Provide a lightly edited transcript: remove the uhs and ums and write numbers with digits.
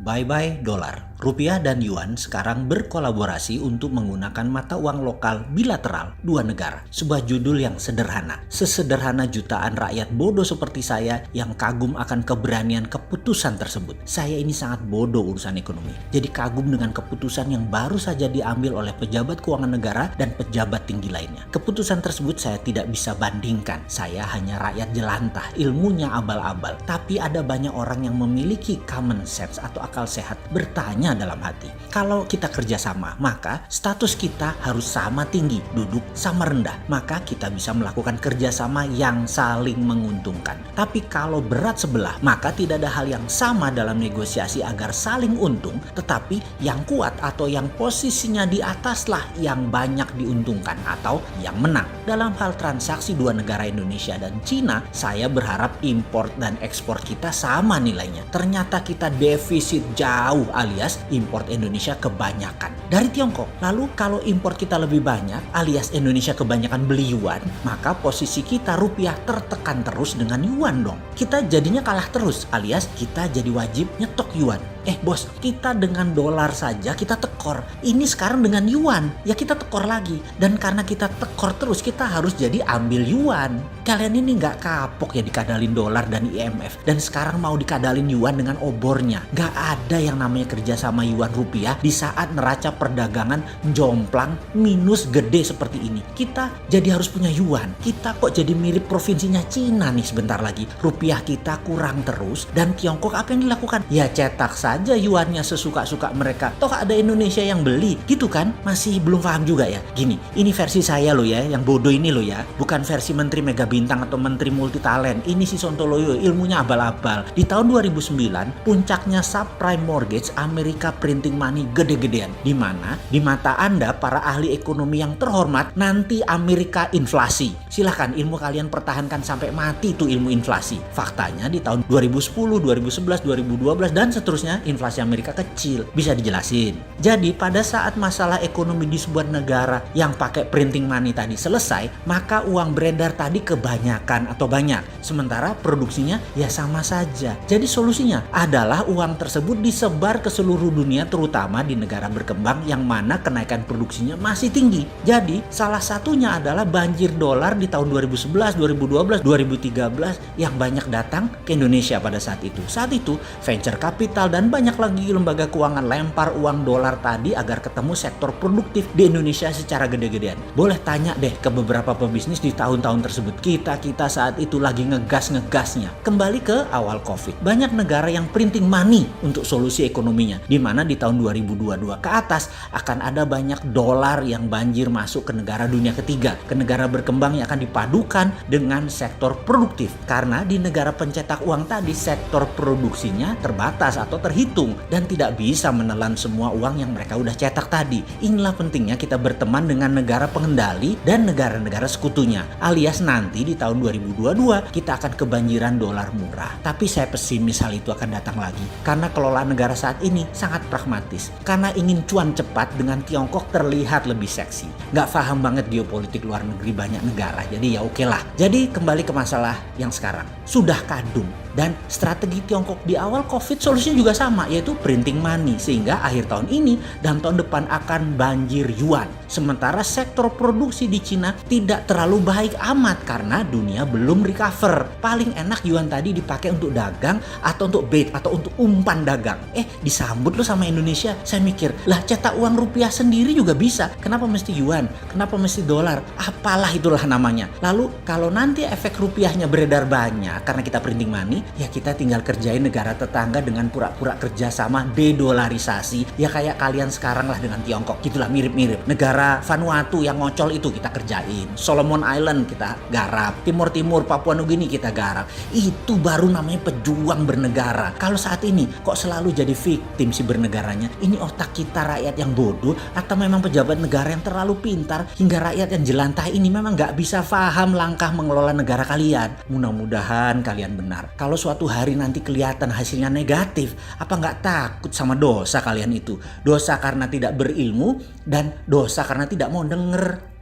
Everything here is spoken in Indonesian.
Bye-bye dolar. Rupiah dan yuan sekarang berkolaborasi untuk menggunakan mata uang lokal bilateral dua negara. Sebuah judul yang sederhana. Sesederhana jutaan rakyat bodoh seperti saya yang kagum akan keberanian keputusan tersebut. Saya ini sangat bodoh urusan ekonomi. Jadi kagum dengan keputusan yang baru saja diambil oleh pejabat keuangan negara dan pejabat tinggi lainnya. Keputusan tersebut saya tidak bisa bandingkan. Saya hanya rakyat jelantah, ilmunya abal-abal. Tapi ada banyak orang yang memiliki common sense atau akal sehat bertanya dalam hati. Kalau kita kerjasama, maka status kita harus sama tinggi, duduk sama rendah. Maka kita bisa melakukan kerjasama yang saling menguntungkan. Tapi kalau berat sebelah, maka tidak ada hal yang sama dalam negosiasi agar saling untung. Tetapi yang kuat atau yang posisinya di ataslah yang banyak diuntungkan atau yang menang. Dalam hal transaksi dua negara Indonesia dan Cina, saya berharap import dan ekspor kita sama nilainya. Ternyata kita defisit jauh alias import Indonesia kebanyakan dari Tiongkok. Lalu kalau import kita lebih banyak alias Indonesia kebanyakan beli yuan, maka posisi kita rupiah tertekan terus dengan yuan dong. Kita jadinya kalah terus alias kita jadi wajib nyetok yuan. Bos, kita dengan dolar saja kita tekor. Ini sekarang dengan yuan, ya kita tekor lagi. Dan karena kita tekor terus, kita harus jadi ambil yuan. Kalian ini nggak kapok ya dikadalin dolar dan IMF. Dan sekarang mau dikadalin yuan dengan obornya. Nggak ada yang namanya kerja sama yuan rupiah di saat neraca perdagangan jomplang minus gede seperti ini. Kita jadi harus punya yuan. Kita kok jadi mirip provinsinya Cina nih sebentar lagi. Rupiah kita kurang terus. Dan Tiongkok apa yang dilakukan? Ya cetak saja yuannya sesuka-suka mereka. Toh ada Indonesia yang beli, gitu kan? Masih belum paham juga ya. Gini, ini versi saya loh ya, yang bodoh ini loh ya. Bukan versi Menteri Mega Bintang atau Menteri Multitalent. Ini si Sontoloyo, ilmunya abal-abal. Di tahun 2009, puncaknya subprime mortgage Amerika printing money gede-gedean. Di mana di mata Anda para ahli ekonomi yang terhormat, nanti Amerika inflasi. Silahkan ilmu kalian pertahankan sampai mati tuh ilmu inflasi. Faktanya di tahun 2010, 2011, 2012 dan seterusnya inflasi Amerika kecil. Bisa dijelasin? Jadi pada saat masalah ekonomi di sebuah negara yang pakai printing money tadi selesai, maka uang beredar tadi kebanyakan atau banyak. Sementara produksinya ya sama saja. Jadi solusinya adalah uang tersebut disebar ke seluruh dunia, terutama di negara berkembang yang mana kenaikan produksinya masih tinggi. Jadi salah satunya adalah banjir dolar di tahun 2011, 2012, 2013 yang banyak datang ke Indonesia pada saat itu. Saat itu venture capital dan banyak lagi lembaga keuangan lempar uang dolar tadi agar ketemu sektor produktif di Indonesia secara gede-gedean. Boleh tanya deh ke beberapa pebisnis di tahun-tahun tersebut. Kita saat itu lagi ngegasnya. Kembali ke awal COVID. Banyak negara yang printing money untuk solusi ekonominya. Di mana di tahun 2022 ke atas akan ada banyak dolar yang banjir masuk ke negara dunia ketiga. Ke negara berkembang yang akan dipadukan dengan sektor produktif. Karena di negara pencetak uang tadi sektor produksinya terbatas atau terhitung dan tidak bisa menelan semua uang yang mereka udah cetak tadi. Inilah pentingnya kita berteman dengan negara pengendali dan negara-negara sekutunya. Alias nanti di tahun 2022 kita akan kebanjiran dolar murah. Tapi saya pesimis hal itu akan datang lagi. Karena kelola negara saat ini sangat pragmatis. Karena ingin cuan cepat dengan Tiongkok terlihat lebih seksi. Nggak paham banget geopolitik luar negeri banyak negara. Jadi ya oke lah. Jadi kembali ke masalah yang sekarang. Sudah kadung. Dan strategi Tiongkok di awal COVID solusinya juga sama, yaitu printing money. Sehingga akhir tahun ini dan tahun depan akan banjir yuan. Sementara sektor produksi di Cina tidak terlalu baik amat karena dunia belum recover. Paling enak yuan tadi dipakai untuk dagang atau untuk bait atau untuk umpan dagang. Disambut loh sama Indonesia. Saya mikir, lah cetak uang rupiah sendiri juga bisa. Kenapa mesti yuan? Kenapa mesti dolar? Apalah itulah namanya. Lalu kalau nanti efek rupiahnya beredar banyak karena kita printing money, ya kita tinggal kerjain negara tetangga dengan pura-pura kerjasama dedolarisasi. Ya kayak kalian sekarang lah dengan Tiongkok. Gitulah mirip-mirip. Negara Vanuatu yang ngocol itu kita kerjain. Solomon Island kita garap. Timur-Timur Papua Nugini kita garap. Itu baru namanya pejuang bernegara. Kalau saat ini kok selalu jadi victim si bernegaranya? Ini otak kita rakyat yang bodoh atau memang pejabat negara yang terlalu pintar hingga rakyat yang jelantah ini memang nggak bisa paham langkah mengelola negara kalian? Mudah-mudahan kalian benar. Kalau suatu hari nanti kelihatan hasilnya negatif, apa nggak takut sama dosa kalian itu? Dosa karena tidak berilmu dan dosa karena tidak mau denger.